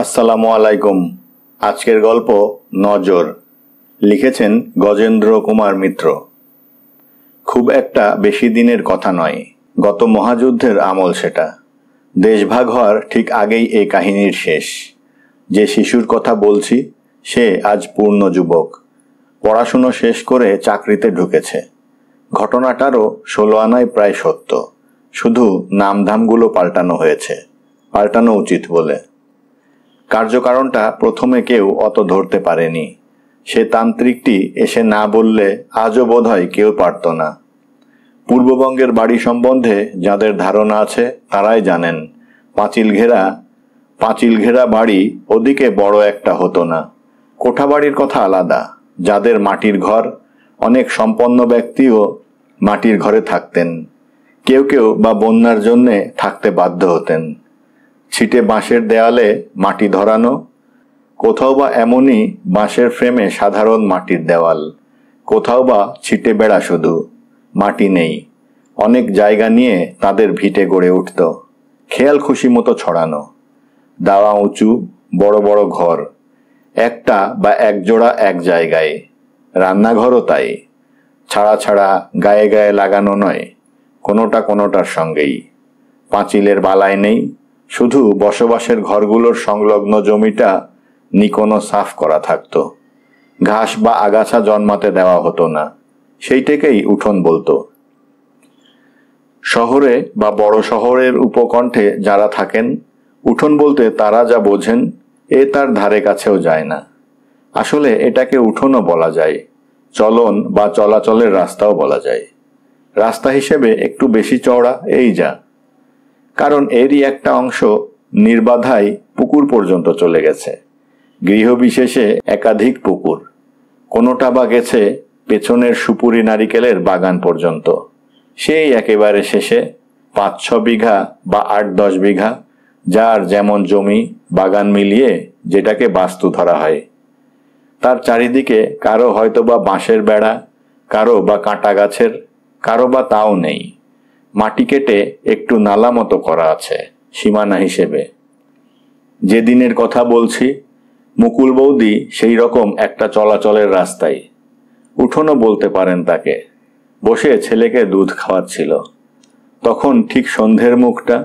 আসসালামু আলাইকুম। আজকের গল্প নজর, লিখেছেন গজেন্দ্র কুমার মিত্র। খুব একটা বেশি দিনের কথা নয়, গত মহাযুদ্ধের আমল সেটা। দেশভাগ হওয়ার ঠিক আগেই এই কাহিনীর শেষ। যে শিশুর কথা বলছি সে আজ পূর্ণ যুবক, পড়াশুনো শেষ করে চাকরিতে ঢুকেছে। ঘটনাটারও 16 আনায় প্রায় সত্য, শুধু নামধামগুলো পাল্টানো হয়েছে, পাল্টানো উচিত বলে। কার্যকারণটা প্রথমে কেউ অত ধরতে পারেনি। সে তান্ত্রিকটি এসে না বললে আজও বোধহয় কেউ পারত না। পূর্ববঙ্গের বাড়ি সম্বন্ধে যাদের ধারণা আছে তারাই জানেন, পাঁচিল ঘেরা বাড়ি ওদিকে বড় একটা হতো না। কোঠা বাড়ির কথা আলাদা। যাদের মাটির ঘর, অনেক সম্পন্ন ব্যক্তিও মাটির ঘরে থাকতেন। কেউ কেউ বা বন্যার জন্যে থাকতে বাধ্য হতেন। ছিটে বাঁশের দেয়ালে মাটি ধরানো, কোথাও বা এমনই বাঁশের ফ্রেমে সাধারণ মাটির দেওয়াল, কোথাও বা ছিটে বেড়া, শুধু মাটি নেই। অনেক জায়গা নিয়ে তাদের ভিটে গড়ে উঠত, খেয়াল খুশি মতো ছড়ানো। দাওয়া উঁচু, বড় বড় ঘর, একটা বা এক জোড়া এক জায়গায়। রান্নাঘরও তাই, ছাড়া ছাড়া গায়ে গায়ে লাগানো নয়, কোনোটার সঙ্গেই। পাঁচিলের বালাই নেই, শুধু বসবাসের ঘরগুলোর সংলগ্ন জমিটা নিকোনো সাফ করা থাকতো। ঘাস বা আগাছা জন্মাতে দেওয়া হতো না, সেইটাকেই উঠোন বলতো। শহরে বা বড় শহরের উপকণ্ঠে যারা থাকেন, উঠোন বলতে তারা যা বোঝেন এ তার ধারে কাছেও যায় না। আসলে এটাকে উঠোনও বলা যায়, চলন বা চলাচলের রাস্তাও বলা যায়। রাস্তা হিসেবে একটু বেশি চওড়া, এই যা। কারণ এরই একটা অংশ নির্বাধায় পুকুর পর্যন্ত চলে গেছে। গৃহবিশেষে একাধিক পুকুর, কোনোটা বা গেছে পেছনের সুপুরি নারিকেলের বাগান পর্যন্ত। সেই একেবারে শেষে 5-6 বিঘা বা 8-10 বিঘা, যার যেমন জমি বাগান মিলিয়ে যেটাকে বাস্তু ধরা হয়। তার চারিদিকে কারো হয়তো বা বাঁশের বেড়া, কারো বা কাঁটা গাছের, কারো বা তাও নেই। মাটি কেটে একটু নালা মতো করা আছে সীমানা হিসেবে। যেদিনের কথা বলছি, মুকুল বৌদি সেই রকম একটা চলাচলের রাস্তায়, উঠোনও বলতে পারেন তাকে, বসে ছেলেকে দুধ খাওয়াচ্ছিল। তখন ঠিক সন্ধ্যের মুখটা,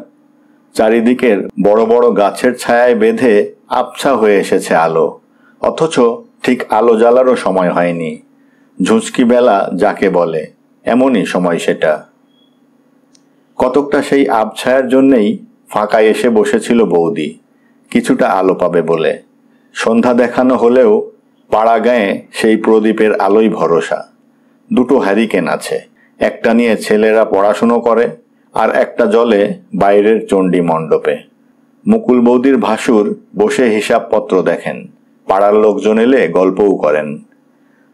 চারিদিকের বড় বড় গাছের ছায়ায় বেঁধে আবছা হয়ে এসেছে আলো, অথচ ঠিক আলো জ্বালারও সময় হয়নি। ঝুঁচকি বেলা যাকে বলে, এমনই সময় সেটা। কতকটা সেই আবছায়ার জন্যেই ফাঁকায় এসে বসেছিল বৌদি, কিছুটা আলো পাবে বলে। সন্ধ্যা দেখানো হলেও পাড়া গায়ে সেই প্রদীপের আলোই ভরসা। 2 হ্যারিকেন আছে, একটা নিয়ে ছেলেরা পড়াশুনো করে, আর একটা জলে বাইরের চণ্ডী মণ্ডপে। মুকুল বৌদির ভাসুর বসে হিসাবপত্র দেখেন, পাড়ার লোকজন এলে গল্পও করেন।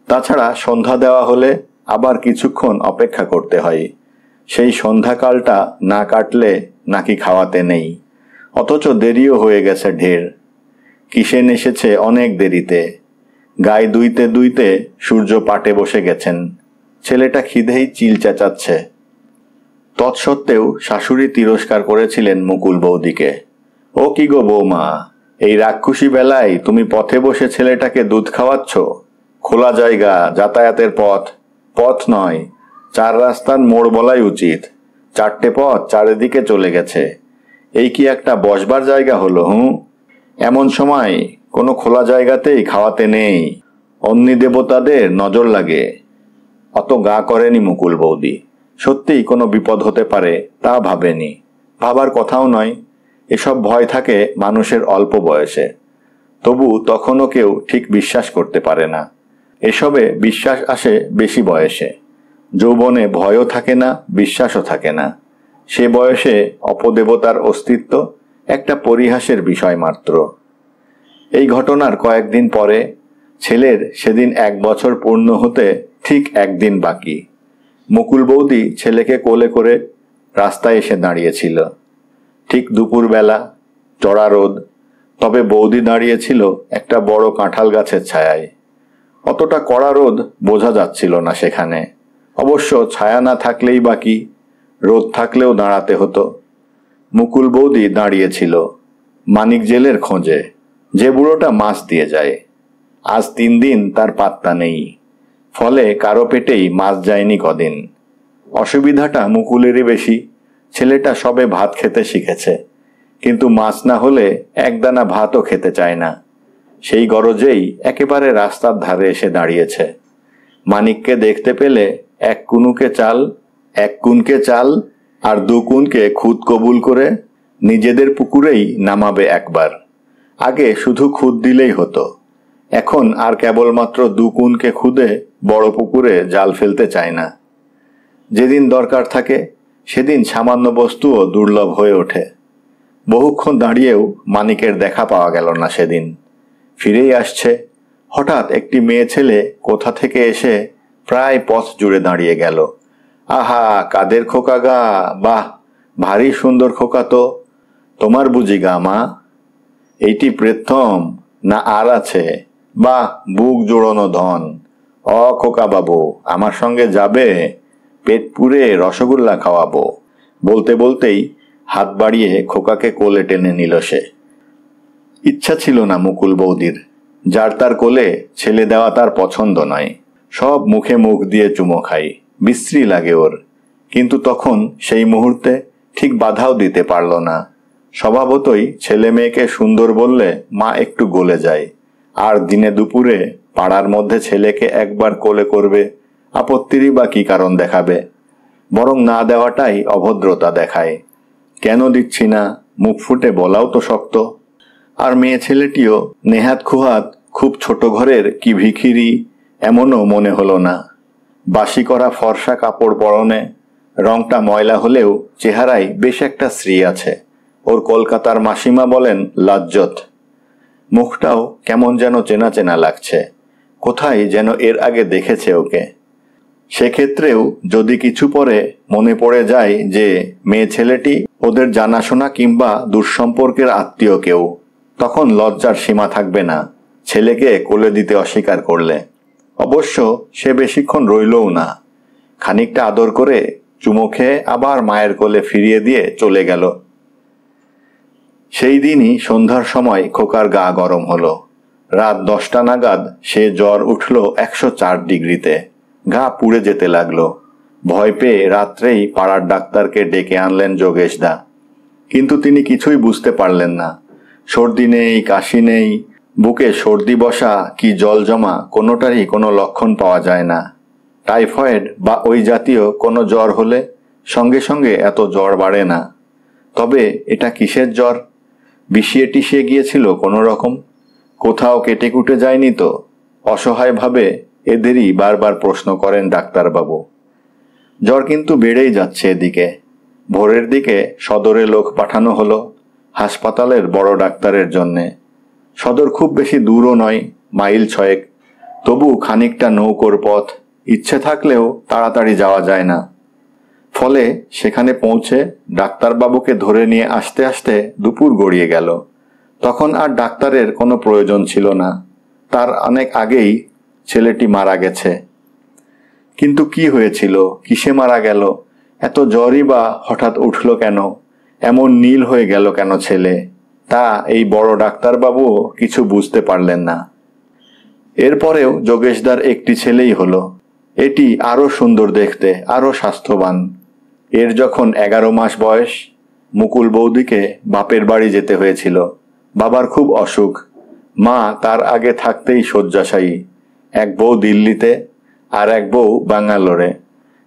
তাছাড়া সন্ধ্যা দেওয়া হলে আবার কিছুক্ষণ অপেক্ষা করতে হয়। সেই সন্ধ্যাকালটা না কাটলে নাকি খাওয়াতে নেই, অথচ দেরিও হয়ে গেছে ঢের। কিসেন এসেছে অনেক দেরিতে, গায়ে দুইতে দুইতে সূর্য পাটে বসে গেছেন। ছেলেটা খিদেই চিল চেঁচাচ্ছে। তৎসত্ত্বেও শাশুড়ি তিরস্কার করেছিলেন মুকুল বৌদিকে। ও কি গো বৌমা, এই রাক্ষসী বেলায় তুমি পথে বসে ছেলেটাকে দুধ খাওয়াচ্ছ? খোলা জায়গা, যাতায়াতের পথ। পথ নয়, 4 রাস্তার মোড় বলাই উচিত। 4টে পথ চারিদিকে চলে গেছে, এই কি একটা বসবার জায়গা হলো? এমন সময় কোনো খোলা জায়গাতেই খাওয়াতে নেই, অন্নি দেবতাদের নজর লাগে। অত গা করেনি মুকুল বৌদি। সত্যিই কোনো বিপদ হতে পারে তা ভাবেনি, ভাবার কথাও নয়। এসব ভয় থাকে মানুষের অল্প বয়সে, তবু তখনও কেউ ঠিক বিশ্বাস করতে পারে না। এসবে বিশ্বাস আসে বেশি বয়সে। যৌবনে ভয়ও থাকে না, বিশ্বাসও থাকে না। সে বয়সে অপদেবতার অস্তিত্ব একটা পরিহাসের বিষয় মাত্র। এই ঘটনার কয়েকদিন পরে ছেলের সেদিন 1 বছর পূর্ণ হতে ঠিক 1 দিন বাকি। মুকুল বৌদি ছেলেকে কোলে করে রাস্তায় এসে দাঁড়িয়েছিল। ঠিক দুপুরবেলা, চড়া রোদ, তবে বৌদি দাঁড়িয়েছিল একটা বড় কাঁঠাল গাছের ছায়ায়। অতটা কড়া রোদ বোঝা যাচ্ছিল না সেখানে। অবশ্য ছায়া না থাকলেই বাকি, রোদ থাকলেও দাঁড়াতে হতো। মুকুল বৌদি দাঁড়িয়েছিল মানিক জেলের খোঁজে। যে বুড়োটা মাছ দিয়ে যায়, আজ 3 দিন তার পাত্তা নেই। ফলে কারো পেটেই মাছ যায়নি কদিন। অসুবিধাটা মুকুলেরই বেশি। ছেলেটা সবে ভাত খেতে শিখেছে, কিন্তু মাছ না হলে একদানা ভাতও খেতে চায় না। সেই গরজেই একেবারে রাস্তার ধারে এসে দাঁড়িয়েছে। মানিককে দেখতে পেলে এক কুনকে চাল আর 2 কুনকে খুদ কবুল করে নিজেদের পুকুরেই নামাবে একবার। আগে শুধু খুদ দিলেই হতো, এখন আর কেবলমাত্র 2 কুনকে খুদে বড় পুকুরে জাল ফেলতে চায় না। যেদিন দরকার থাকে সেদিন সামান্য বস্তুও দুর্লভ হয়ে ওঠে। বহুক্ষণ দাঁড়িয়েও মানিকের দেখা পাওয়া গেল না সেদিন। ফিরেই আসছে, হঠাৎ একটি মেয়ে ছেলে কোথা থেকে এসে প্রায় পথ জুড়ে দাঁড়িয়ে গেল। আহা, কাদের খোকা গা, বাহ, ভারী সুন্দর খোকা তো। তোমার বুঝি গা মা? এইটি প্রথম না আর আছে? বাহ, বুক জোড়ানো ধন। খোকা বাবু, আমার সঙ্গে যাবে? পেট পুরে রসগোল্লা খাওয়াবো। বলতে বলতেই হাত বাড়িয়ে খোকাকে কোলে টেনে নিল সে। ইচ্ছা ছিল না মুকুল বৌদির। যার তার কোলে ছেলে দেওয়া তার পছন্দ নয়। সব মুখে মুখ দিয়ে চুমো খাই, বিশ্রী লাগে ওর। কিন্তু তখন সেই মুহূর্তে ঠিক বাধাও দিতে পারল না। স্বভাবতই ছেলে মেয়েকে সুন্দর বললে মা একটু গলে যায়। আর দিনে দুপুরে পাড়ার মধ্যে ছেলেকে একবার কোলে করবে, আপত্তিরই বা কি কারণ দেখাবে? বরং না দেওয়াটাই অভদ্রতা দেখায়। কেন দিচ্ছি না মুখ ফুটে বলাও তো শক্ত। আর মেয়ে ছেলেটিও নেহাত খুহাত খুব ছোট ঘরের কি ভিখিরি এমনও মনে হলো না। বাসি করা ফর্সা কাপড় পরনে, রংটা ময়লা হলেও চেহারায় বেশ একটা শ্রী আছে। ওর কলকাতার মাসিমা বলেন লাজ্জত। মুখটাও কেমন যেন চেনা চেনা লাগছে, কোথায় যেন এর আগে দেখেছে ওকে। সেক্ষেত্রেও যদি কিছু পরে মনে পড়ে যায় যে মেয়ে ছেলেটি ওদের জানাশোনা কিংবা দুঃসম্পর্কের আত্মীয় কেউ, তখন লজ্জার সীমা থাকবে না ছেলেকে কোলে দিতে অস্বীকার করলে। অবশ্য সে বেশিক্ষণ রইলও না। খানিকটা আদর করে চুমো খেয়ে আবার মায়ের কোলে ফিরিয়ে দিয়ে চলে গেল। সেই দিনই সন্ধ্যার সময় খোকার গা গরম হলো। রাত 10টা নাগাদ সে জ্বর উঠল 104 ডিগ্রিতে। গা পুড়ে যেতে লাগলো। ভয় পেয়ে রাত্রেই পাড়ার ডাক্তারকে ডেকে আনলেন যোগেশদা। কিন্তু তিনি কিছুই বুঝতে পারলেন না। সর্দি নেই, কাশি নেই, বুকে সর্দি বসা কি জল জমা কোনোটারই কোনো লক্ষণ পাওয়া যায় না। টাইফয়েড বা ওই জাতীয় কোনো জ্বর হলে সঙ্গে সঙ্গে এত জ্বর বাড়ে না। তবে এটা কিসের জ্বর? বিষিয়ে টিসিয়ে গিয়েছিল কোনো রকম? কোথাও কেটে কুটে যায়নি তো? অসহায়ভাবে এদেরই বারবার প্রশ্ন করেন ডাক্তারবাবু। জ্বর কিন্তু বেড়েই যাচ্ছে এদিকে। ভোরের দিকে সদরে লোক পাঠানো হলো হাসপাতালের বড় ডাক্তারের জন্যে। সদর খুব বেশি দূরও নয়, মাইল 6। তবু খানিকটা নৌকোর পথ, ইচ্ছে থাকলেও তাড়াতাড়ি যাওয়া যায় না। ফলে সেখানে পৌঁছে ডাক্তারবাবুকে ধরে নিয়ে আসতে আসতে দুপুর গড়িয়ে গেল। তখন আর ডাক্তারের কোনো প্রয়োজন ছিল না, তার অনেক আগেই ছেলেটি মারা গেছে। কিন্তু কি হয়েছিল, কিসে মারা গেল? এত জ্বরই বা হঠাৎ উঠল কেন? এমন নীল হয়ে গেল কেন ছেলে? তা এই বড় ডাক্তারবাবুও কিছু বুঝতে পারলেন না। এরপরেও যোগেশদার একটি ছেলেই হলো। এটি আরো সুন্দর দেখতে, আরো স্বাস্থ্যবান। এর যখন 11 মাস বয়স, মুকুল বৌদিকে বাপের বাড়ি যেতে হয়েছিল। বাবার খুব অসুখ। মা তার আগে থাকতেই শয্যাশায়ী। এক বউ দিল্লিতে, আর এক বউ ব্যাঙ্গালোরে।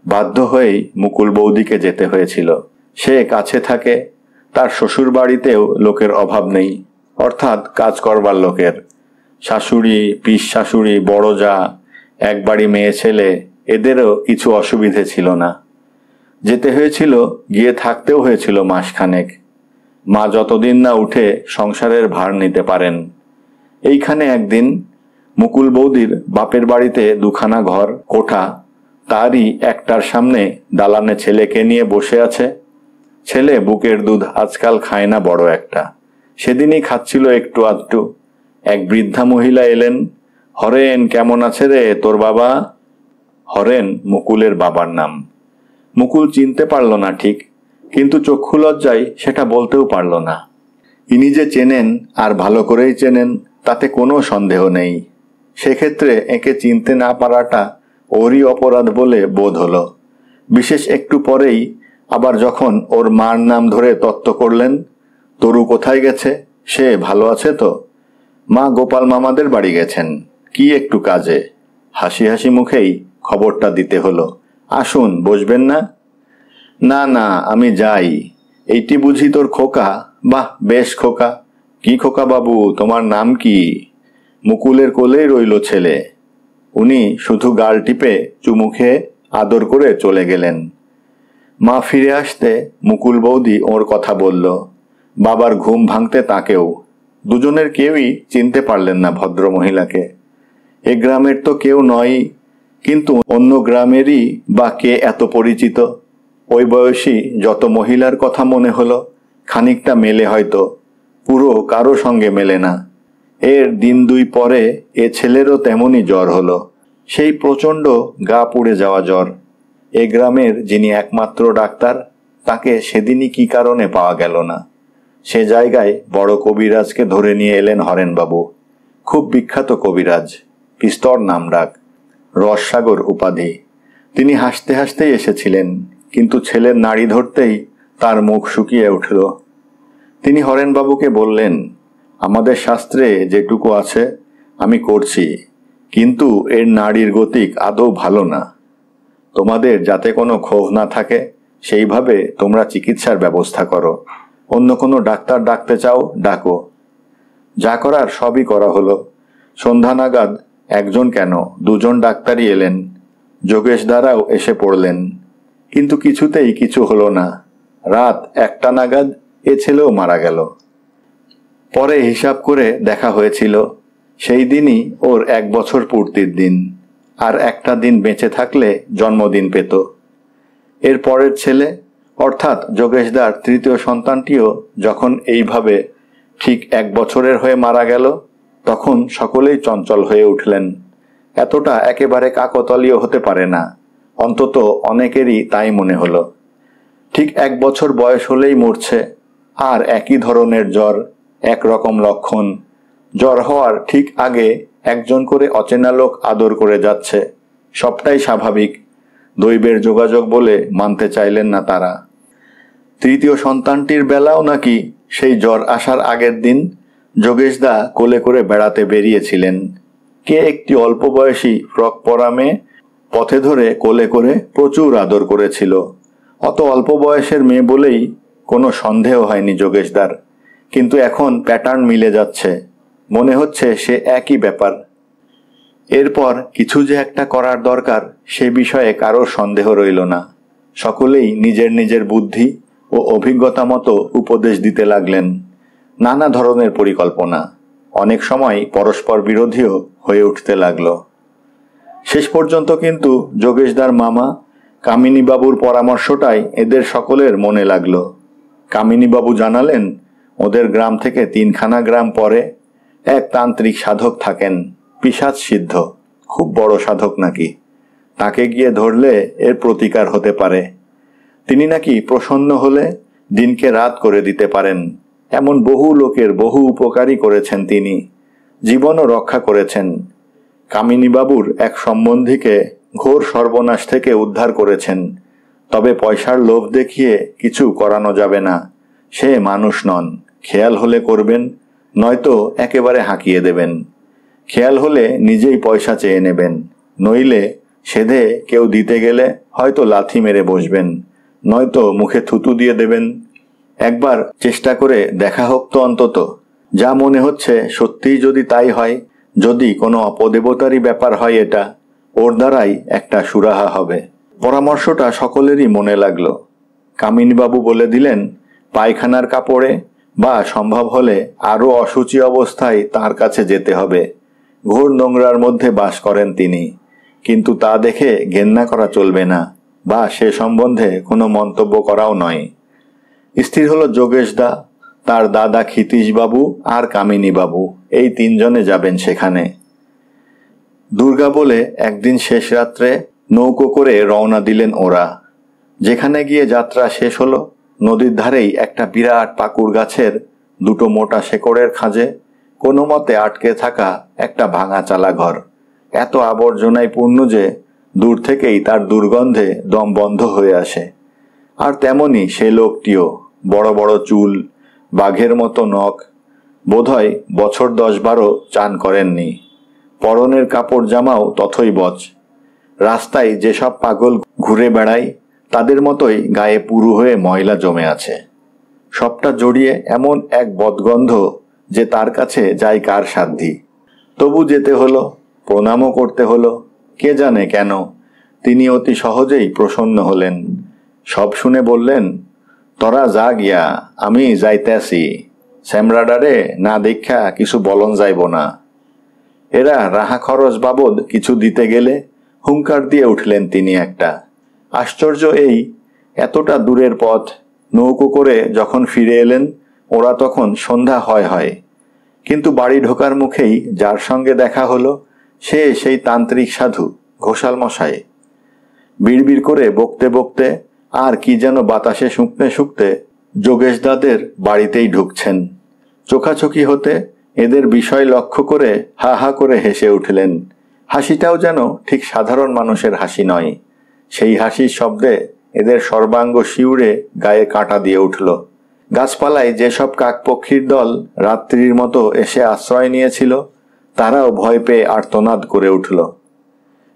বাধ্য হয়েই মুকুল বৌদিকে যেতে হয়েছিল। সে কাছে থাকে, তার শ্বশুর বাড়িতেও লোকের অভাব নেই, অর্থাৎ কাজ করবার লোকের। শাশুড়ি, পিস শাশুড়ি, বড় যা, এক বাড়ি মেয়ে ছেলে, এদেরও কিছু অসুবিধে ছিল না। যেতে হয়েছিল, গিয়ে থাকতেও হয়েছিল মাসখানেক। মা যতদিন না উঠে সংসারের ভার নিতে পারেন। এইখানে একদিন মুকুল বৌদির বাপের বাড়িতে 2খানা ঘর, কোঠা, তারই একটার সামনে দালানে ছেলেকে নিয়ে বসে আছে। ছেলে বুকের দুধ আজকাল খায় না বড় একটা, সেদিনই খাচ্ছিল একটু আধটু। এক বৃদ্ধা মহিলা এলেন। হরেন, কেমন আছে রে তোর বাবা? হরেন মুকুলের বাবার নাম। মুকুল চিনতে পারল না ঠিক, কিন্তু চক্ষু লজ্জায় সেটা বলতেও পারল না। ইনি যে চেনেন আর ভালো করেই চেনেন তাতে কোনো সন্দেহ নেই। সেক্ষেত্রে একে চিনতে না পারাটা ওরই অপরাধ বলে বোধ হলো। বিশেষ একটু পরেই আবার যখন ওর মার নাম ধরে তত্ত্ব করলেন, তরু কোথায় গেছে, সে ভালো আছে তো? মা গোপাল মামাদের বাড়ি গেছেন, কি একটু কাজে। হাসি হাসি মুখেই খবরটা দিতে হলো। আসুন, বসবেন না? না না, আমি যাই। এইটি বুঝি তোর খোকা? বাহ, বেশ খোকা। কি খোকা বাবু, তোমার নাম কি? মুকুলের কোলেই রইল ছেলে। উনি শুধু গাল টিপে চুমু খেয়ে আদর করে চলে গেলেন। মা ফিরে আসতে মুকুল বৌদি ওর কথা বলল। বাবার ঘুম ভাঙতে তাকেও। দুজনের কেউই চিনতে পারলেন না ভদ্র মহিলাকে। এ গ্রামের তো কেউ নয়, কিন্তু অন্য গ্রামেরই বা কে এত পরিচিত। ওই বয়সী যত মহিলার কথা মনে হলো, খানিকটা মেলে হয়তো, পুরো কারো সঙ্গে মেলে না। এর দিন দুই পরে এ ছেলেরও তেমনই জ্বর হলো, সেই প্রচণ্ড গা পুড়ে যাওয়া জ্বর। এ গ্রামের যিনি একমাত্র ডাক্তার, তাকে সেদিনই কি কারণে পাওয়া গেল না। সে জায়গায় বড় কবিরাজকে ধরে নিয়ে এলেন হরেনবাবু। খুব বিখ্যাত কবিরাজ, পিস্তর নাম ডাক, রসসাগর উপাধি। তিনি হাসতে হাসতেই এসেছিলেন, কিন্তু ছেলের নাড়ি ধরতেই তার মুখ শুকিয়ে উঠল। তিনি হরেনবাবুকে বললেন, আমাদের শাস্ত্রে যেটুকু আছে আমি করছি, কিন্তু এর নাড়ির গতিক আদৌ ভালো না। তোমাদের যাতে কোনো ক্ষোভ না থাকে সেইভাবে তোমরা চিকিৎসার ব্যবস্থা করো। অন্য কোনো ডাক্তার ডাকতে চাও ডাকো। যা করার সবই করা হলো। সন্ধ্যা নাগাদ একজন কেন, দুজন ডাক্তারই এলেন। যোগেশ দ্বারাও এসে পড়লেন, কিন্তু কিছুতেই কিছু হলো না। রাত 1টা নাগাদ এ ছেলেও মারা গেল। পরে হিসাব করে দেখা হয়েছিল, সেই দিনই ওর 1 বছর পূর্তির দিন, আর একটা দিন বেঁচে থাকলে জন্মদিন পেত। এর পরের ছেলে, অর্থাৎ যোগেশদার তৃতীয় সন্তানটিও যখন এইভাবে ঠিক 1 বছরের হয়ে মারা গেল, তখন সকলেই চঞ্চল হয়ে উঠলেন। এতটা একেবারে কাকতালীয় হতে পারে না, অন্তত অনেকেরই তাই মনে হলো। ঠিক 1 বছর বয়স হলেই মরছে, আর একই ধরনের জ্বর, একরকম লক্ষণ। জ্বর হওয়ার ঠিক আগে একজন করে অচেনা লোক আদর করে যাচ্ছে। সবটাই স্বাভাবিক, দৈবের যোগাযোগ বলে মানতে চাইলেন না তারা। তৃতীয় সন্তানটির বেলাও নাকি সেই জ্বর আসার আগের দিন যোগেশদা কোলে করে বেড়াতে বেরিয়েছিলেন। কে একটি অল্প বয়সী ফ্রক পরা মেয়ে পথে ধরে কোলে করে প্রচুর আদর করেছিল। অত অল্প বয়সের মেয়ে বলেই কোনো সন্দেহ হয়নি যোগেশদার, কিন্তু এখন প্যাটার্ন মিলে যাচ্ছে, মনে হচ্ছে সে একই ব্যাপার। এরপর কিছু যে একটা করার দরকার, সে বিষয়ে কারোর সন্দেহ রইল না। সকলেই নিজের নিজের বুদ্ধি ও অভিজ্ঞতা মতো উপদেশ দিতে লাগলেন। নানা ধরনের পরিকল্পনা, অনেক সময় পরস্পর বিরোধীও হয়ে উঠতে লাগলো। শেষ পর্যন্ত কিন্তু যোগেশদার মামা কামিনীবাবুর পরামর্শটাই এদের সকলের মনে লাগলো। কামিনীবাবু জানালেন, ওদের গ্রাম থেকে 3খানা গ্রাম পরে এক তান্ত্রিক সাধক থাকেন, পিশাচ সিদ্ধ, খুব বড় সাধক নাকি। তাকে গিয়ে ধরলে এর প্রতিকার হতে পারে। তিনি নাকি প্রসন্ন হলে দিনকে রাত করে দিতে পারেন। এমন বহু লোকের বহু উপকারই করেছেন তিনি, জীবনও রক্ষা করেছেন। কামিনীবাবুর এক সম্বন্ধীকে ঘোর সর্বনাশ থেকে উদ্ধার করেছেন। তবে পয়সার লোভ দেখিয়ে কিছু করানো যাবে না। সে মানুষ নন, খেয়াল হলে করবেন, নয়তো একেবারে হাঁকিয়ে দেবেন। খেয়াল হলে নিজেই পয়সা চেয়ে নেবেন, নইলে সেধে কেউ দিতে গেলে হয়তো লাথি মেরে বসবেন, নয়তো মুখে থুতু দিয়ে দেবেন। একবার চেষ্টা করে দেখা হোক তো অন্তত। যা মনে হচ্ছে সত্যিই যদি তাই হয়, যদি কোনো অপদেবতারই ব্যাপার হয়, এটা ওর দ্বারাই একটা সুরাহা হবে। পরামর্শটা সকলেরই মনে লাগলো। কামিনীবাবু বলে দিলেন, পায়খানার কাপড়ে বা সম্ভব হলে আরও অসুচি অবস্থায় তার কাছে যেতে হবে। ঘোর নোংরার মধ্যে বাস করেন তিনি, কিন্তু তা দেখে ঘেন্না করা চলবে না, বা সে সম্বন্ধে কোনো মন্তব্য করাও নয়। স্থির হলো যোগেশদা, তার দাদা ক্ষিতীশবাবু আর কামিনীবাবু, এই 3 জনে যাবেন সেখানে। দুর্গা বলে একদিন শেষ রাত্রে নৌকো করে রওনা দিলেন ওরা। যেখানে গিয়ে যাত্রা শেষ হলো, নদীর ধারেই একটা বিরাট পাকুড় গাছের দুটো মোটা শেকড়ের খাঁজে কোনো মতে আটকে থাকা একটা ভাঙা চালা ঘর। এত আবর্জনায় পূর্ণ যে দূর থেকেই তার দুর্গন্ধে দম বন্ধ হয়ে আসে। আর তেমনি সে লোকটিও, বড় বড় চুল, বাঘের মতো নখ, বোধহয় বছর 10-12 চান করেননি। পরনের কাপড় জামাও তথৈবচ। রাস্তায় যেসব পাগল ঘুরে বেড়ায় তাদের মতোই গায়ে পুরু হয়ে ময়লা জমে আছে। সবটা জড়িয়ে এমন এক বদগন্ধ যে তার কাছে যায় কার সাধ্যি। তবু যেতে হলো, প্রণামও করতে হলো। কে জানে কেন তিনি অতি সহজেই প্রসন্ন হলেন। সব শুনে বললেন, তোরা যা গিয়া, আমি যাইতেছি। শ্যামরাডারে না দেখা কিছু বলন যাইব না। এরা রাহা খরচ বাবদ কিছু দিতে গেলে হুঙ্কার দিয়ে উঠলেন তিনি একটা। আশ্চর্য এই, এতটা দূরের পথ নৌকো করে যখন ফিরে এলেন ওরা তখন সন্ধ্যা হয়। কিন্তু বাড়ি ঢোকার মুখেই যার সঙ্গে দেখা হলো সে সেই তান্ত্রিক সাধু ঘোষাল মশাই। বিড়বিড় করে বকতে বকতে আর কি যেন বাতাসে শুঁকতে শুঁকতে যোগেশদাদের বাড়িতেই ঢুকছেন। চোখাচোখি হতে এদের বিষয় লক্ষ্য করে হা হা করে হেসে উঠলেন। হাসিটাও যেন ঠিক সাধারণ মানুষের হাসি নয়। সেই হাসির শব্দে এদের সর্বাঙ্গ শিউরে গায়ে কাঁটা দিয়ে উঠল। গাছপালায় যেসব কাকপক্ষীর দল রাত্রির মতো এসে আশ্রয় নিয়েছিল তারাও ভয় পেয়ে আর্তনাদ করে উঠল।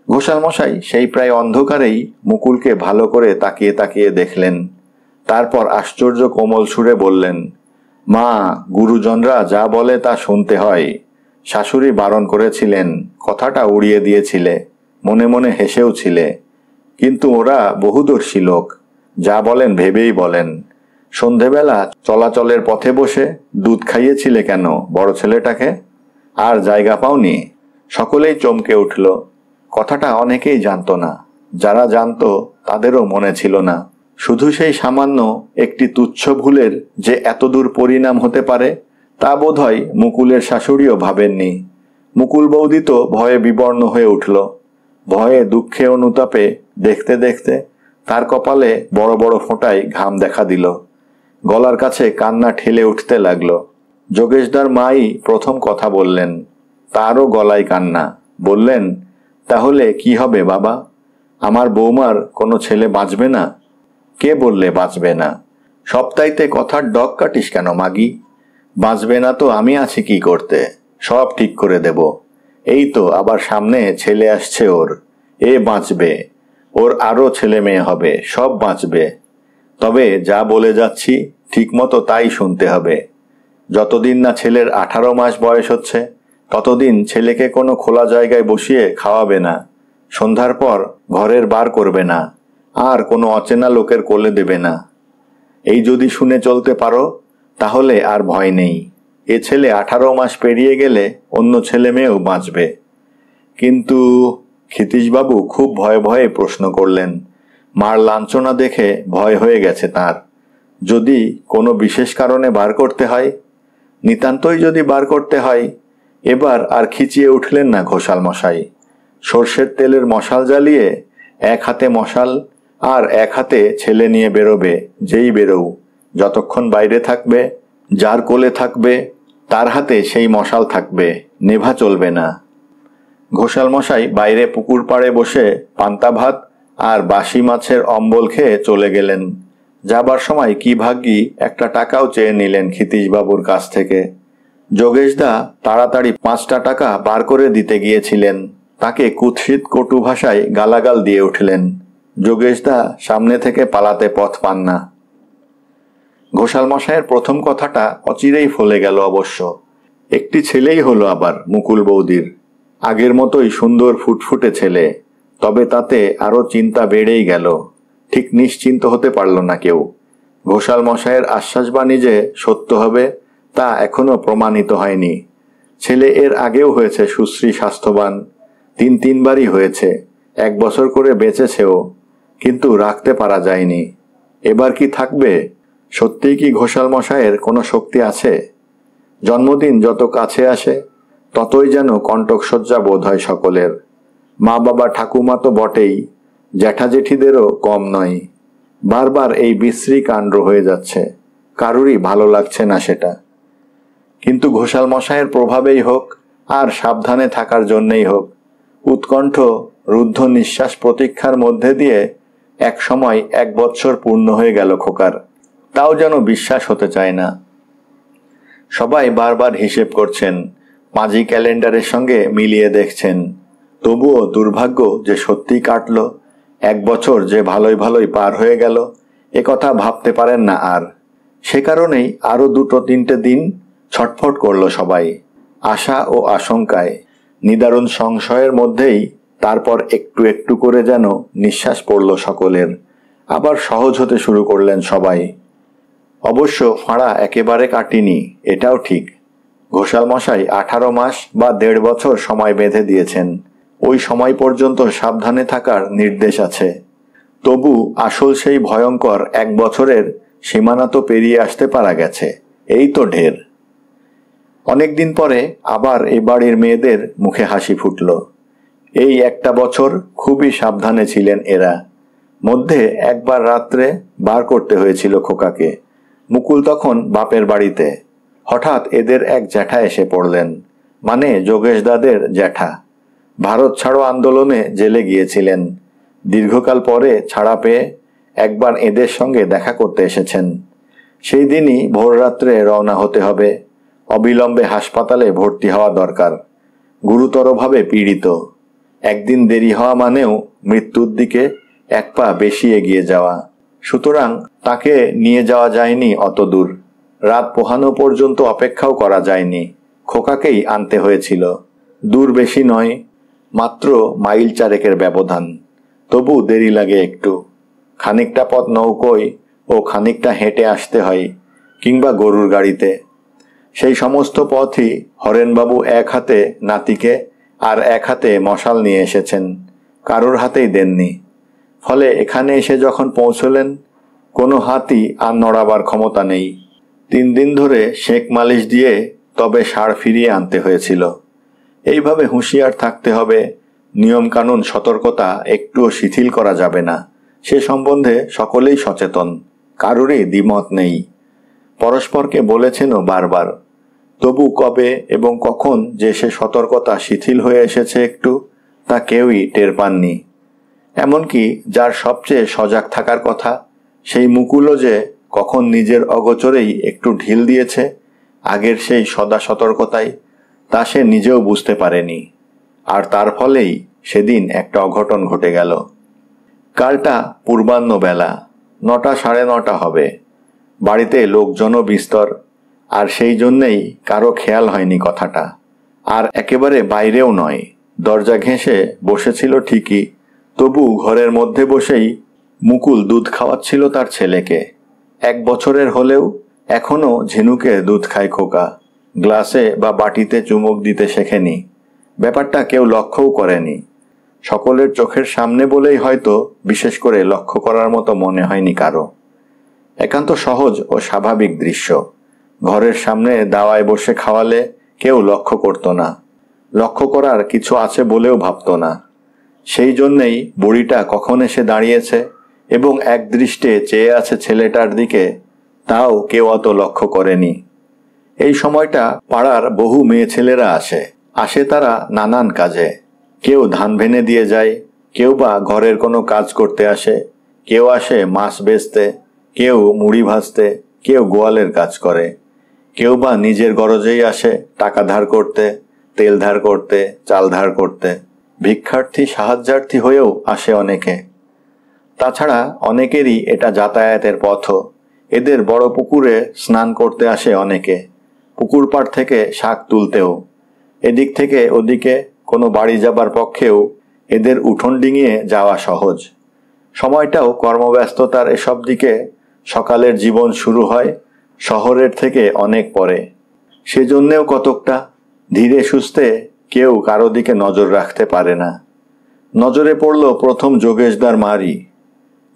ঘোষাল মশাই সেই প্রায় অন্ধকারেই মুকুলকে ভালো করে তাকিয়ে তাকিয়ে দেখলেন। তারপর আশ্চর্য কোমল সুরে বললেন, মা, গুরুজনরা যা বলে তা শুনতে হয়। শাশুড়ি বারণ করেছিলেন, কথাটা উড়িয়ে দিয়েছিলে, মনে মনে হেসেও ছিলে। কিন্তু ওরা বহুদর্শী লোক, যা বলেন ভেবেই বলেন। সন্ধেবেলা চলাচলের পথে বসে দুধ খাইয়েছিলে কেন বড় ছেলেটাকে? আর জায়গা পাওনি? সকলেই চমকে উঠল। কথাটা অনেকেই জানত না, যারা জানত তাদেরও মনে ছিল না। শুধু সেই সামান্য একটি তুচ্ছ ভুলের যে এতদূর পরিণাম হতে পারে তা বোধহয় মুকুলের শাশুড়িও ভাবেননি। মুকুল বৌদি তো ভয়ে বিবর্ণ হয়ে উঠল। ভয়ে দুঃখে অনুতাপে দেখতে দেখতে তার কপালে বড় বড় ফোঁটায় ঘাম দেখা দিল। গলার কাছে কান্না ঠেলে উঠতে লাগলো। যোগেশদার মাই প্রথম কথা বললেন, তারও গলায় কান্না। বললেন, তাহলে কি হবে বাবা? আমার বৌমার কোনো ছেলে বাঁচবে না? কে বললে বাঁচবে না? সপ্তাইতে কথার ডগ কাটিস কেন মাগি? বাঁচবে না তো আমি আছি কি করতে? সব ঠিক করে দেব। এই তো আবার সামনে ছেলে আসছে ওর, এ বাঁচবে। ওর আরো ছেলে মেয়ে হবে, সব বাঁচবে। তবে যা বলে যাচ্ছি ঠিক মতো তাই শুনতে হবে। যতদিন না ছেলের 18 মাস বয়স হচ্ছে ততদিন ছেলেকে কোনো খোলা জায়গায় বসিয়ে খাওয়াবে না। সন্ধ্যার পর ঘরের বার করবে না, আর কোনো অচেনা লোকের কোলে দেবে না। এই যদি শুনে চলতে পারো তাহলে আর ভয় নেই। এ ছেলে 18 মাস পেরিয়ে গেলে অন্য ছেলে মেয়েও বাঁচবে। কিন্তু ক্ষিতীশবাবু খুব ভয়ে ভয়ে প্রশ্ন করলেন। মার লাঞ্ছনা দেখে ভয় হয়ে গেছে তার। যদি কোনো বিশেষ কারণে বার করতে হয়? নিতান্তই যদি বার করতে হয়? এবার আর খিচিয়ে উঠলেন না ঘোষাল মশাই। সর্ষের তেলের মশাল জ্বালিয়ে এক হাতে মশাল আর এক হাতে ছেলে নিয়ে বেরোবে, যেই বেরোও। যতক্ষণ বাইরে থাকবে, যার কোলে থাকবে তার হাতে সেই মশাল থাকবে, নেভা চলবে না। ঘোষাল মশাই বাইরে পুকুর পাড়ে বসে পান্তা ভাত আর বাসি মাছের অম্বল খেয়ে চলে গেলেন। যাবার সময় কি ভাগ্যি একটা টাকাও চেয়ে নিলেন ক্ষিতীশবাবুর কাছ থেকে। যোগেশদা তাড়াতাড়ি 5টা টাকা বার করে দিতে গিয়েছিলেন। তাকে কুৎসিত কটু ভাষায় গালাগাল দিয়ে উঠলেন। যোগেশদা সামনে থেকে পালাতে পথ পান না। ঘোষাল মশাইয়ের প্রথম কথাটা অচিরেই ফলে গেল অবশ্য। একটি ছেলেই হলো আবার মুকুল বৌদির। আগের মতোই সুন্দর ফুটফুটে ছেলে, তবে তাতে আরো চিন্তা বেড়েই গেল। ঠিক নিশ্চিন্ত হতে পারল না কেউ। ঘোষাল মশাইয়ের আশ্বাসবাণী যে সত্য হবে তা এখনো প্রমাণিত হয়নি। ছেলে এর আগেও হয়েছে সুশ্রী স্বাস্থ্যবান, 3-3বারই হয়েছে, 1 বছর করে বেঁচেছেও, কিন্তু রাখতে পারা যায়নি। এবার কি থাকবে? সত্যিই কি ঘোষাল মশাইয়ের কোনো শক্তি আছে? জন্মদিন যত কাছে আসে ততই যেন কণ্টকসজ্জা বোধ হয় সকলের। মা বাবা ঠাকুমা তো বটেই, জ্যাঠা জেঠিদেরও কম নয়। বারবার এই বিশ্রী কাণ্ড হয়ে যাচ্ছে, কারুরই ভালো লাগছে না সেটা। কিন্তু ঘোষাল মশাইয়ের প্রভাবেই হোক আর সাবধানে থাকার জন্যেই হোক, উৎকণ্ঠ রুদ্ধ নিঃশ্বাস প্রতীক্ষার মধ্যে দিয়ে এক সময় 1 বৎসর পূর্ণ হয়ে গেল খোকার। তাও যেন বিশ্বাস হতে চায় না। সবাই বারবার হিসেব করছেন, মাঝি ক্যালেন্ডারের সঙ্গে মিলিয়ে দেখছেন। তবুও দুর্ভাগ্য যে সত্যিই কাটল, 1 বছর যে ভালোই ভালোই পার হয়ে গেল, একথা ভাবতে পারেন না আর। সে কারণেই আরো 2-3টে দিন ছটফট করল সবাই, আশা ও আশঙ্কায়, নিদারুণ সংশয়ের মধ্যেই। তারপর একটু একটু করে যেন নিঃশ্বাস পড়ল সকলের, আবার সহজ হতে শুরু করলেন সবাই। অবশ্য ফাঁড়া একেবারে কাটিনি, এটাও ঠিক। ঘোষাল মশাই 18 মাস বা 1.5 বছর সময় বেঁধে দিয়েছেন। ওই সময় পর্যন্ত সাবধানে থাকার নির্দেশ আছে। তবু আসল সেই ভয়ঙ্কর 1 বছরের সীমানা তো পেরিয়ে আসতে পারা গেছে, এই তো ঢের। অনেকদিন পরে আবার এই বাড়ির মেয়েদের মুখে হাসি ফুটল। এই 1টা বছর খুবই সাবধানে ছিলেন এরা। মধ্যে একবার রাত্রে বার করতে হয়েছিল খোকাকে। মুকুল তখন বাপের বাড়িতে। হঠাৎ এদের এক জ্যাঠা এসে পড়লেন, মানে যোগেশ দাদের জ্যাঠা। ভারত ছাড়ো আন্দোলনে জেলে গিয়েছিলেন। দীর্ঘকাল পরে ছাড়া পেয়ে একবার এদের সঙ্গে দেখা করতে এসেছেন। সেই দিনই ভোররাত্রে রওনা হতে হবে। অবিলম্বে হাসপাতালে ভর্তি হওয়া দরকার। গুরুতরভাবে পীড়িত। একদিন দেরি হওয়া মানেও মৃত্যুর দিকে 1 পা বেশি এগিয়ে যাওয়া। সুতরাং তাকে নিয়ে যাওয়া যায়নি অত দূর। রাত পোহানো পর্যন্ত অপেক্ষাও করা যায়নি। খোকাকেই আনতে হয়েছিল। দূর বেশি নয়, মাত্র মাইল 4 ব্যবধান। তবু দেরি লাগে একটু। খানিকটা পথ নৌকোয় ও খানিকটা হেঁটে আসতে হয়, কিংবা গরুর গাড়িতে। সেই সমস্ত পথই হরেনবাবু এক হাতে নাতিকে আর এক হাতে মশাল নিয়ে এসেছেন, কারোর হাতেই দেননি। ফলে এখানে এসে যখন পৌঁছলেন, কোনো হাতই আর নড়াবার ক্ষমতা নেই। 3 দিন ধরে শেক মালিশ দিয়ে তবে ষাঁড় ফিরিয়ে আনতে হয়েছিল। এইভাবে হুঁশিয়ার থাকতে হবে। নিয়মকানুন সতর্কতা একটুও শিথিল করা যাবে না, সে সম্বন্ধে সকলেই সচেতন, কারোরই দ্বিমত নেই। পরস্পরকে বলেছেনও বারবার। তবু কবে এবং কখন যে সে সতর্কতা শিথিল হয়ে এসেছে একটু, তা কেউই টের পাননি। এমনকি যার সবচেয়ে সজাগ থাকার কথা, সেই মুকুলও যে কখন নিজের অগোচরেই একটু ঢিল দিয়েছে আগের সেই সদা সতর্কতায়, তা সে নিজেও বুঝতে পারেনি। আর তার ফলেই সেদিন একটা অঘটন ঘটে গেল। কালটা পূর্বাহ্ন বেলা, 9টা সাড়ে 9টা হবে। বাড়িতে লোকজনও বিস্তর, আর সেই জন্যেই কারো খেয়াল হয়নি কথাটা। আর একেবারে বাইরেও নয়, দরজা ঘেঁষে বসেছিল ঠিকই, তবু ঘরের মধ্যে বসেই মুকুল দুধ খাওয়াচ্ছিল তার ছেলেকে। 1 বছরের হলেও এখনো ঝিনুকে দুধ খায় খোকা। গ্লাসে বা বাটিতে চুমুক দিতে শেখেনি। ব্যাপারটা কেউ লক্ষ্যও করেনি। সকলের চোখের সামনে বলেই হয়তো বিশেষ করে লক্ষ্য করার মতো মনে হয়নি কারো। একান্ত সহজ ও স্বাভাবিক দৃশ্য। ঘরের সামনে দাওয়ায় বসে খাওয়ালে কেউ লক্ষ্য করত না, লক্ষ্য করার কিছু আছে বলেও ভাবত না। সেই জন্যেই বুড়িটা কখন এসে দাঁড়িয়েছে এবং একদৃষ্টে চেয়ে আছে ছেলেটার দিকে, তাও কেউ অত লক্ষ্য করেনি। এই সময়টা পাড়ার বহু মেয়ে ছেলেরা আসে তারা নানান কাজে। কেউ ধান ভেনে দিয়ে যায়, কেউ বা ঘরের কোনো কাজ করতে আসে, কেউ আসে মাছ বেচতে, কেউ মুড়ি ভাজতে, কেউ গোয়ালের কাজ করে, কেউ বা নিজের গরজেই আসে টাকা ধার করতে, তেল ধার করতে, চাল ধার করতে। ভিক্ষার্থী সাহায্যার্থী হয়েও আসে অনেকে। তাছাড়া অনেকেরই এটা যাতায়াতের পথও। এদের বড় পুকুরে স্নান করতে আসে অনেকে, পুকুর পাড় থেকে শাক তুলতেও। এদিক থেকে ওদিকে কোনো বাড়ি যাবার পক্ষেও এদের উঠোন ডিঙিয়ে যাওয়া সহজ। সময়টাও কর্মব্যস্ততার এসব দিকে। সকালের জীবন শুরু হয় শহরের থেকে অনেক পরে। সেজন্যেও কতকটা ধীরে সুস্থে কেউ কারো দিকে নজর রাখতে পারে না। নজরে পড়ল প্রথম যোগেশদার মারই।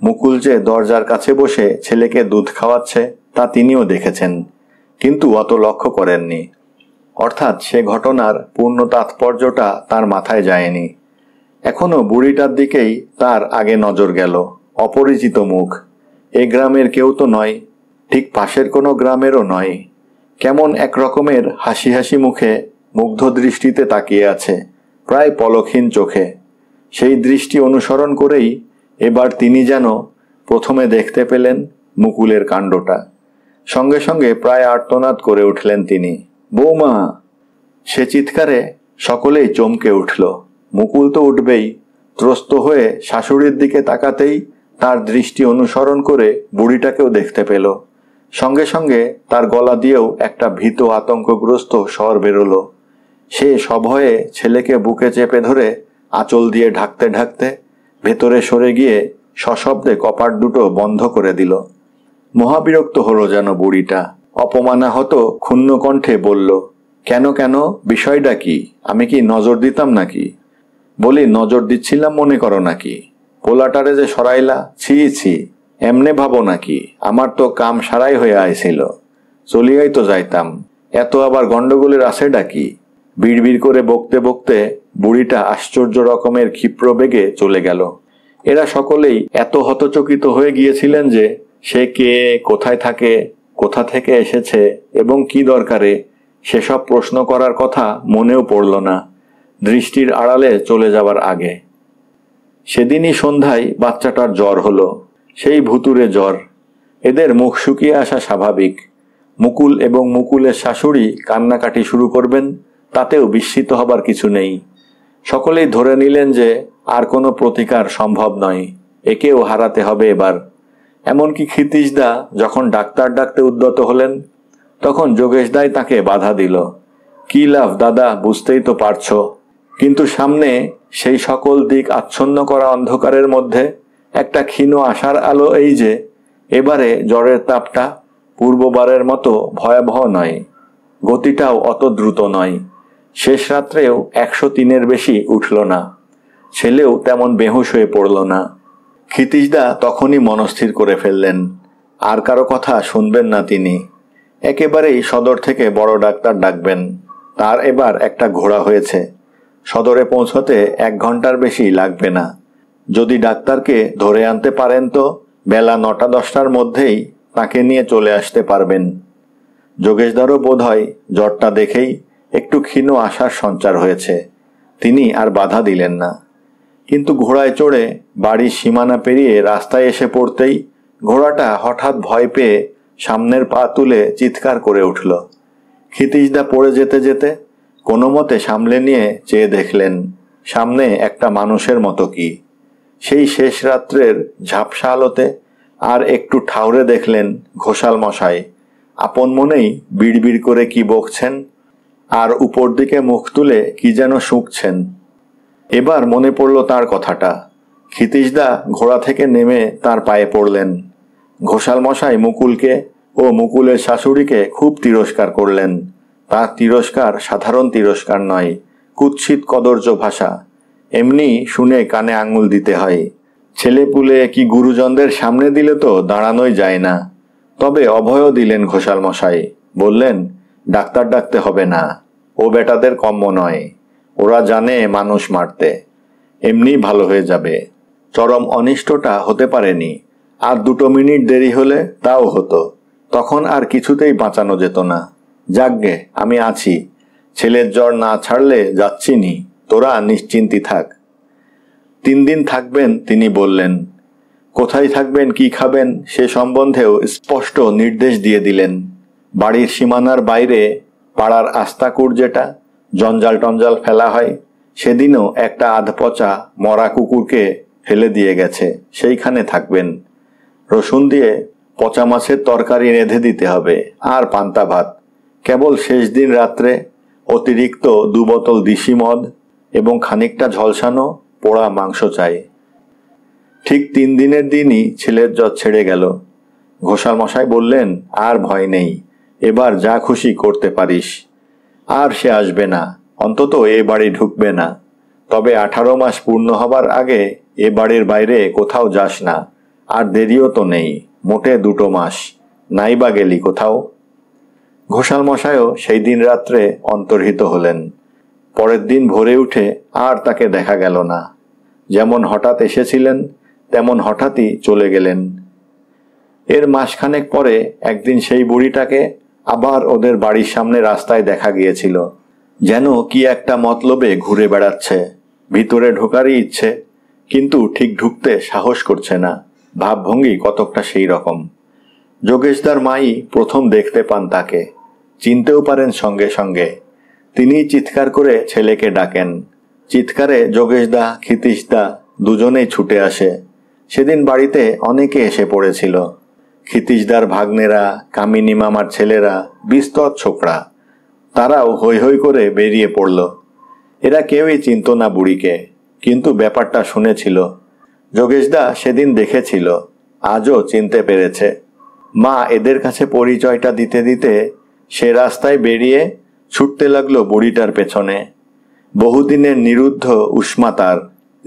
মুকুল যে দরজার কাছে বসে ছেলেকে দুধ খাওয়াচ্ছে তা তিনিও দেখেছেন, কিন্তু অত লক্ষ্য করেননি। অর্থাৎ সে ঘটনার পূর্ণ তাৎপর্যটা তার মাথায় যায়নি। এখনো বুড়িটার দিকেই তার আগে নজর গেল। অপরিচিত মুখ। এ গ্রামের কেউ তো নয়, ঠিক পাশের কোনো গ্রামেরও নয়। কেমন এক রকমের হাসি হাসি মুখে মুগ্ধ দৃষ্টিতে তাকিয়ে আছে, প্রায় পলকহীন চোখে। সেই দৃষ্টি অনুসরণ করেই এবার তিনি যেন প্রথমে দেখতে পেলেন মুকুলের কাণ্ডটা। সঙ্গে সঙ্গে প্রায় আর্তনাদ করে উঠলেন তিনি, বৌমা! সে চিৎকারে সকলেই চমকে উঠল। মুকুল তো উঠবেই। ত্রস্ত হয়ে শাশুড়ির দিকে তাকাতেই তার দৃষ্টি অনুসরণ করে বুড়িটাকেও দেখতে পেল। সঙ্গে সঙ্গে তার গলা দিয়েও একটা ভীত আতঙ্কগ্রস্ত স্বর বেরোলো। সে সভয়ে ছেলেকে বুকে চেপে ধরে আঁচল দিয়ে ঢাকতে ঢাকতে ভেতরে সরে গিয়ে সশব্দে কপাট দুটো বন্ধ করে দিল। মহাবিরক্ত হলো যেন বুড়িটা। অপমানাহত ক্ষুণ্ণ কণ্ঠে বলল, কেন কেন, বিষয়টা কি? আমি কি নজর দিতাম নাকি? বলি, নজর দিচ্ছিলাম মনে করো নাকি? পোলাটারে যে সরাইলা, ছি ছি, এমনে ভাবো নাকি? আমার তো কাম সারাই হয়ে আইছিল, চলিয়াই তো যাইতাম, এত আবার গন্ডগোলের আছে ডাকি? বিড়বিড় করে বকতে বকতে বুড়িটা আশ্চর্য রকমের ক্ষিপ্র বেগে চলে গেল। এরা সকলেই এত হতচকিত হয়ে গিয়েছিলেন যে সে কে, কোথায় থাকে, কোথা থেকে এসেছে এবং কি দরকারে সেসব প্রশ্ন করার কথা মনেও পড়ল না দৃষ্টির আড়ালে চলে যাবার আগে। সেদিনই সন্ধ্যায় বাচ্চাটার জ্বর হলো, সেই ভুতুরে জ্বর। এদের মুখ শুকিয়ে আসা স্বাভাবিক। মুকুল এবং মুকুলের শাশুড়ি কান্নাকাটি শুরু করবেন, তাতেও বিস্মিত হবার কিছু নেই। সকলেই ধরে নিলেন যে আর কোনো প্রতিকার সম্ভব নয়, একেও হারাতে হবে এবার। এমনকি ক্ষিতীশদা যখন ডাক্তার ডাকতে উদ্যত হলেন, তখন যোগেশদাই তাকে বাধা দিল। কি লাভ দাদা, বুঝতেই তো পারছো। কিন্তু সামনে সেই সকল দিক আচ্ছন্ন করা অন্ধকারের মধ্যে একটা ক্ষীণ আশার আলো এই যে এবারে জ্বরের তাপটা পূর্ববারের মতো ভয়াবহ নয়, গতিটাও অত দ্রুত নয়। শেষ রাত্রেও 103-এর বেশি উঠল না, ছেলেও তেমন বেহুশ হয়ে পড়ল না। ক্ষিতীশদা তখনই মনস্থির করে ফেললেন, আর কারো কথা শুনবেন না তিনি। একেবারেই সদর থেকে বড় ডাক্তার ডাকবেন। তার এবার একটা ঘোড়া হয়েছে, সদরে পৌঁছতে 1 ঘন্টার বেশি লাগবে না। যদি ডাক্তারকে ধরে আনতে পারেন তো বেলা 9টা-10টার মধ্যেই তাকে নিয়ে চলে আসতে পারবেন। যোগেশদারও বোধহয় জ্বরটা দেখেই একটু ক্ষীণ আশার সঞ্চার হয়েছে। তিনি আর বাধা দিলেন না। কিন্তু ঘোড়ায় চড়ে বাড়ির সীমানা পেরিয়ে রাস্তায় এসে পড়তেই ঘোড়াটা হঠাৎ ভয় পেয়ে সামনের পা তুলে চিৎকার করে উঠল। ক্ষিতীশদা পড়ে যেতে যেতে কোনো মতে সামলে নিয়ে চেয়ে দেখলেন সামনে একটা মানুষের মতো কি। সেই শেষ রাত্রের ঝাপসা আলোতে আর একটু ঠাউরে দেখলেন ঘোষাল মশাই আপন মনেই বিড়বিড় করে কি বকছেন, আর উপর দিকে মুখ তুলে কি যেন শুঁকছেন। এবার মনে পড়ল তার কথাটা। ক্ষিতীশদা ঘোড়া থেকে নেমে তার পায়ে পড়লেন। ঘোষাল মশাই মুকুলকে ও মুকুলের শাশুড়িকে খুব তিরস্কার করলেন। তার তিরস্কার সাধারণ তিরস্কার নয়, কুৎসিত কদর্য ভাষা। এমনি শুনে কানে আঙুল দিতে হয়। ছেলেপুলে কি গুরুজনদের সামনে দিলে তো দাঁড়ানোই যায় না। তবে অভয়ও দিলেন ঘোষাল মশাই। বললেন, ডাক্তার ডাকতে হবে না, ও বেটাদের কম্য নয়, ওরা জানে মানুষ মারতে, এমনি ভালো হয়ে যাবে। চরম অনিষ্টটা হতে পারেনি, আর 2 মিনিট দেরি হলে তাও হতো, তখন আর কিছুতেই বাঁচানো যেত না। যাকগে, আমি আছি, ছেলের জ্বর না ছাড়লে যাচ্ছি নি, তোরা নিশ্চিন্তি থাক। 3 দিন থাকবেন তিনি বললেন। কোথায় থাকবেন, কি খাবেন সে সম্বন্ধেও স্পষ্ট নির্দেশ দিয়ে দিলেন। বাড়ির সীমানার বাইরে পাড়ার আস্তাকুড় যেটা জঞ্জাল টঞ্জাল ফেলা হয়, সেদিনও একটা আধপচা মরা কুকুরকে ফেলে দিয়ে গেছে, সেইখানে থাকবেন। রসুন দিয়ে পচা মাছের তরকারি রেঁধে দিতে হবে, আর পান্তা ভাত। কেবল শেষ দিন রাত্রে অতিরিক্ত 2 বোতল দিশি মদ এবং খানিকটা ঝলসানো পোড়া মাংস চাই। ঠিক 3 দিনের দিনই ছেলের জ্বর ছেড়ে গেল। ঘোষাল মশাই বললেন, আর ভয় নেই, এবার যা খুশি করতে পারিস। আর সে আসবে না, অন্তত এ বাড়ি ঢুকবে না। তবে 18 মাস পূর্ণ হবার আগে এ বাড়ির বাইরে কোথাও যাস না। আর দেরিও তো নেই, মোটে 2 মাস, নাই বা গেলি কোথাও। ঘোষাল মশাইও সেই দিন রাত্রে অন্তর্হিত হলেন। পরের দিন ভোরে উঠে আর তাকে দেখা গেল না। যেমন হঠাৎ এসেছিলেন তেমন হঠাৎই চলে গেলেন। এর মাসখানেক পরে একদিন সেই বুড়িটাকে আবার ওদের বাড়ির সামনে রাস্তায় দেখা গিয়েছিল, যেন কি একটা মতলবে ঘুরে বেড়াচ্ছে। ভিতরে ঢোকারই ইচ্ছে, কিন্তু ঠিক ঢুকতে সাহস করছে না। ভাবভঙ্গি কতকটা সেই রকম। যোগেশদার মাই প্রথম দেখতে পান তাকে, চিনতেও পারেন সঙ্গে সঙ্গে। তিনি চিৎকার করে ছেলেকে ডাকেন। চিৎকারে যোগেশদা, ক্ষিতীশদা দুজনেই ছুটে আসে। সেদিন বাড়িতে অনেকে এসে পড়েছিল। ক্ষিতীশদার ভাগ্নেরা, কামিনী মামার ছেলেরা, বিস্তর ছোকরা, তারাও হৈ হৈ করে বেরিয়ে পড়ল। এরা কেউই চিনত না বুড়িকে, কিন্তু ব্যাপারটা শুনেছিল। যোগেশদা সেদিন দেখেছিল, আজও চিনতে পেরেছে। মা এদের কাছে পরিচয়টা দিতে দিতে সে রাস্তায় বেরিয়ে ছুটতে লাগলো বুড়িটার পেছনে। বহুদিনের নিরুদ্ধ উষ্মা তার।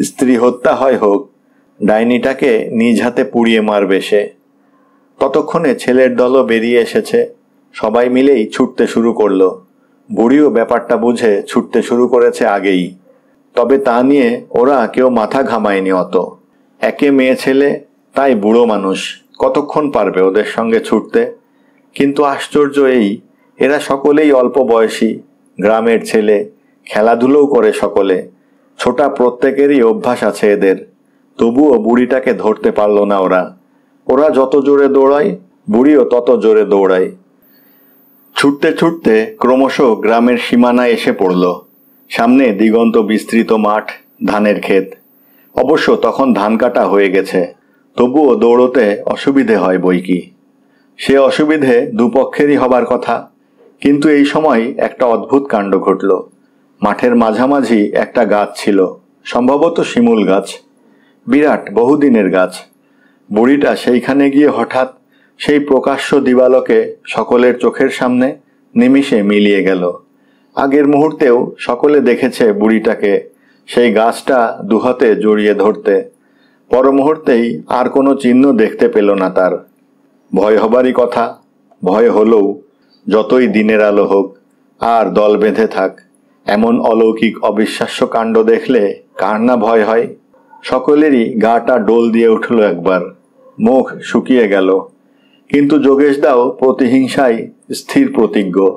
স্ত্রী হত্যা হয় হোক, ডাইনিটাকে নিজ হাতে পুড়িয়ে মারবে সে। ততক্ষণে ছেলের দলও বেরিয়ে এসেছে। সবাই মিলেই ছুটতে শুরু করলো। বুড়িও ব্যাপারটা বুঝে ছুটতে শুরু করেছে আগেই। তবে তা নিয়ে ওরা কেউ মাথা ঘামায়নি অত। একে মেয়ে ছেলে, তাই বুড়ো মানুষ, কতক্ষণ পারবে ওদের সঙ্গে ছুটতে। কিন্তু আশ্চর্য এই, এরা সকলেই অল্প বয়সী, গ্রামের ছেলে, খেলাধুলোও করে সকলে। ছোটা প্রত্যেকেরই অভ্যাস আছে এদের। তবুও বুড়িটাকে ধরতে পারল না ওরা। ওরা যত জোরে দৌড়ায়, বুড়িও তত জোরে দৌড়ায়। ছুটতে ছুটতে ক্রমশ গ্রামের সীমানায় এসে পড়ল। সামনে দিগন্ত বিস্তৃত মাঠ, ধানের ক্ষেত। অবশ্য তখন ধান কাটা হয়ে গেছে, তবুও দৌড়তে অসুবিধে হয় বইকি। সে অসুবিধে দুপক্ষেরই হবার কথা। কিন্তু এই সময় একটা অদ্ভুত কাণ্ড ঘটল। মাঠের মাঝামাঝি একটা গাছ ছিল, সম্ভবত শিমুল গাছ। বিরাট, বহুদিনের গাছ। বুড়িটা সেইখানে গিয়ে হঠাৎ সেই প্রকাশ্য দিবালোকে সকলের চোখের সামনে নিমিষে মিলিয়ে গেল। আগের মুহূর্তেও সকলে দেখেছে বুড়িটাকে সেই গাছটা দুহাতে জড়িয়ে ধরতে। পর মুহূর্তেই আর কোনো চিহ্ন দেখতে পেল না তার। ভয় হবারই কথা, ভয় হলেও যতই দিনের আলো হোক আর দল বেঁধে থাক, এমন অলৌকিক অবিশ্বাস্য কাণ্ড দেখলে কার না ভয় হয়। সকলেরই গাটা ডোল দিয়ে উঠল একবার, মুখ শুকিয়ে গেল। কিন্তু যোগেশদাও প্রতিহিংসায় স্থির প্রতিজ্ঞ।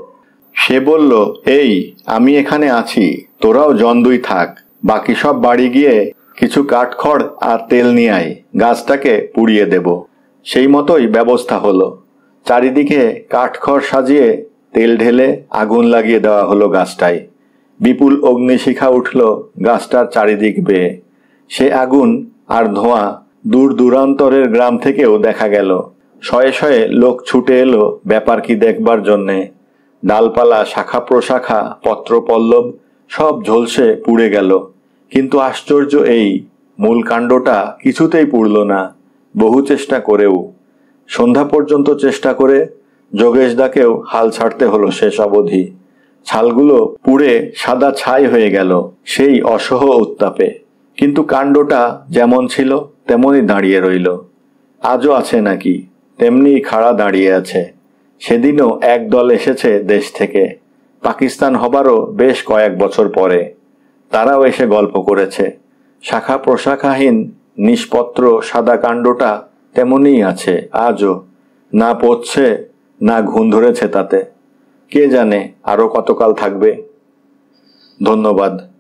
সে বলল, এই আমি এখানে আছি, তোরাও জন দুই থাক, বাকি সব বাড়ি গিয়ে কিছু কাঠখড় আর তেল নিয়ে আয়, গাছটাকে পুড়িয়ে দেব। সেই মতোই ব্যবস্থা হলো। চারিদিকে কাঠখড় সাজিয়ে তেল ঢেলে আগুন লাগিয়ে দেওয়া হলো গাছটায়। বিপুল অগ্নিশিখা উঠল গাছটার চারিদিক বেয়ে। সে আগুন আর ধোঁয়া দূর দূরান্তরের গ্রাম থেকেও দেখা গেল। শয়ে শয়ে লোক ছুটে এলো ব্যাপার কি দেখবার জন্যে। ডালপালা, শাখা প্রশাখা, পত্রপল্লব সব ঝলসে পুড়ে গেল। কিন্তু আশ্চর্য এই, মূল কাণ্ডটা কিছুতেই পুড়ল না, বহু চেষ্টা করেও। সন্ধ্যা পর্যন্ত চেষ্টা করে যোগেশদাকেও হাল ছাড়তে হলো শেষ অবধি। ছালগুলো পুড়ে সাদা ছাই হয়ে গেল সেই অসহ উত্তাপে। কিন্তু কাণ্ডটা যেমন ছিল তেমনই দাঁড়িয়ে রইল। আজও আছে নাকি, তেমনি খাড়া দাঁড়িয়ে আছে। সেদিনও এক দল এসেছে দেশ থেকে, পাকিস্তান হবারও বেশ কয়েক বছর পরে। তারাও এসে গল্প করেছে। শাখা প্রশাখাহীন নিষ্পত্র সাদা কাণ্ডটা তেমনই আছে আজও। না পচছে, না ঘুণ ধরেছে তাতে। কে জানে আরো কতকাল থাকবে। ধন্যবাদ।